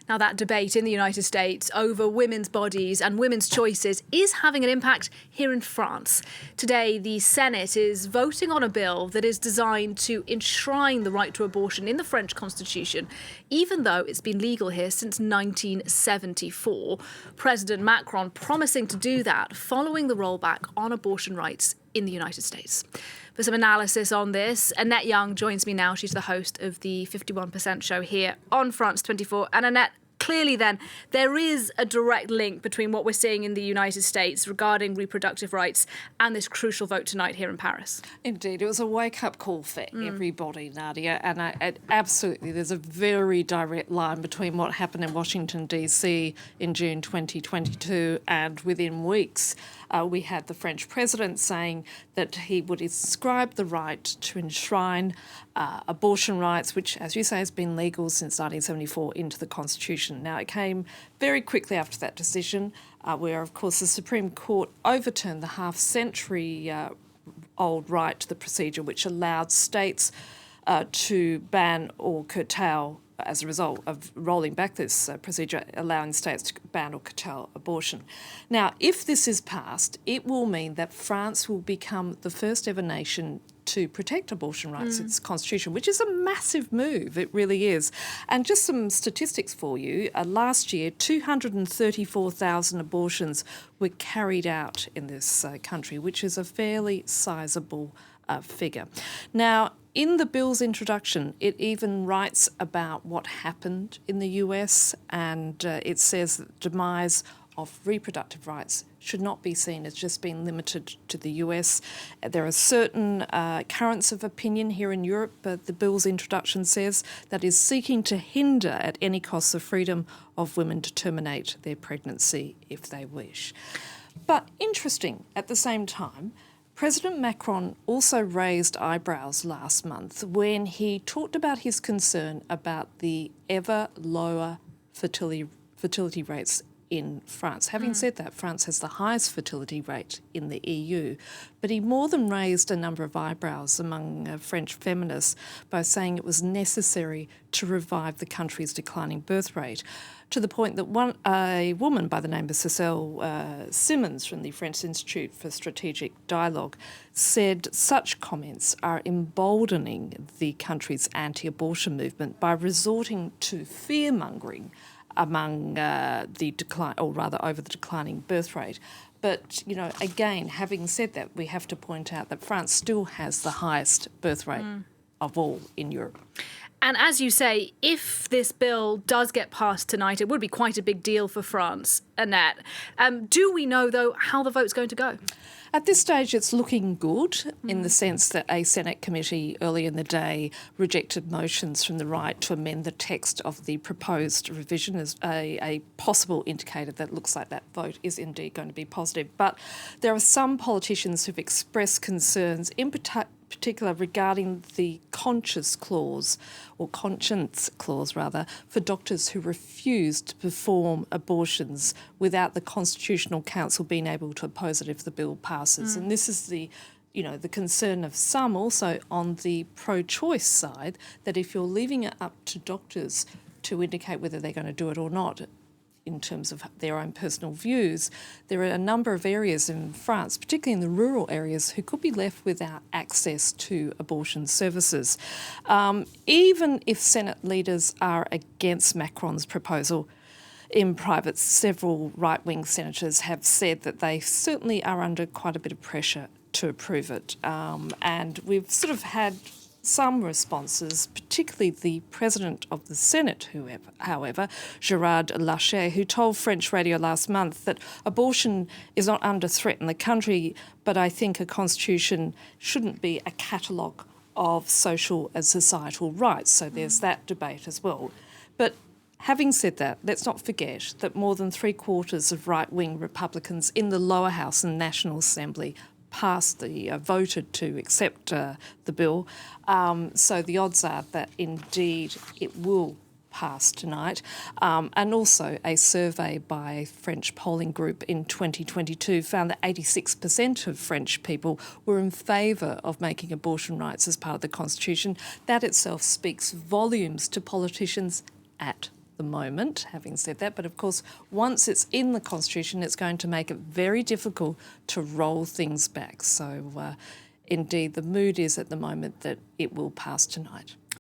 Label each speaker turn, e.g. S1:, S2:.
S1: Now, that debate in the United States over women's bodies and women's choices is having an impact here in France. Today, the Senate is voting on a bill that is designed to enshrine the right to abortion in the French Constitution, even though it's been legal here since 1974. President Macron promising to do that following the rollback on abortion rights in the United States. For some analysis on this, Annette Young joins me now. She's the host of the 51% show here on France 24. And Annette, clearly then, there is a direct link between what we're seeing in the United States regarding reproductive rights and this crucial vote tonight here in Paris.
S2: Indeed, it was a wake-up call for everybody, Nadia, and absolutely there's a very direct line between what happened in Washington, D.C. in June 2022 and within weeks we had the French president saying that he would ascribe the right to enshrine abortion rights, which, as you say, has been legal since 1974, into the Constitution. Now, it came very quickly after that decision, where, of course, the Supreme Court overturned the half-century old right to the procedure, which allowed states to ban or curtail, as a result of rolling back this procedure, allowing states to ban or curtail abortion. Now, if this is passed, it will mean that France will become the first ever nation to protect abortion rights in its constitution, which is a massive move. It really is. And just some statistics for you. Last year, 234,000 abortions were carried out in this country, which is a fairly sizable figure. Now, in the bill's introduction, it even writes about what happened in the US, and it says that the demise of reproductive rights should not be seen as just being limited to the US. There are certain currents of opinion here in Europe, the bill's introduction says, that is seeking to hinder at any cost the freedom of women to terminate their pregnancy if they wish. But interesting, at the same time, President Macron also raised eyebrows last month when he talked about his concern about the ever lower fertility rates in France. Having said that, France has the highest fertility rate in the EU, but he more than raised a number of eyebrows among French feminists by saying it was necessary to revive the country's declining birth rate, to the point that a woman by the name of Cecile Simmons from the French Institute for Strategic Dialogue said such comments are emboldening the country's anti-abortion movement by resorting to fear-mongering among the decline, or rather over the declining birth rate. But, you know, again, having said that, we have to point out that France still has the highest birth rate of all in Europe.
S1: And as you say, if this bill does get passed tonight, it would be quite a big deal for France, Annette. Do we know, though, how the vote's going to go?
S2: At this stage, it's looking good in the sense that a Senate committee early in the day rejected motions from the right to amend the text of the proposed revision as a possible indicator that looks like that vote is indeed going to be positive. But there are some politicians who've expressed concerns, in particular regarding the conscience clause, for doctors who refuse to perform abortions without the Constitutional Council being able to oppose it if the bill passes. And this is the concern of some also on the pro-choice side, that if you're leaving it up to doctors to indicate whether they're going to do it or not, in terms of their own personal views, there are a number of areas in France, particularly in the rural areas, who could be left without access to abortion services. Even if Senate leaders are against Macron's proposal, in private, several right-wing senators have said that they certainly are under quite a bit of pressure to approve it. And we've sort of had some responses, particularly the President of the Senate, however, Gérard Larcher, who told French radio last month that abortion is not under threat in the country, but I think a constitution shouldn't be a catalogue of social and societal rights. So there's that debate as well. But having said that, let's not forget that more than 3/4 of right-wing Republicans in the lower house and National Assembly voted to accept the bill. So the odds are that indeed it will pass tonight. And also a survey by a French polling group in 2022 found that 86% of French people were in favour of making abortion rights as part of the Constitution. That itself speaks volumes to politicians at the moment, having said that. But of course, once it's in the Constitution, it's going to make it very difficult to roll things back. So indeed, the mood is at the moment that it will pass tonight.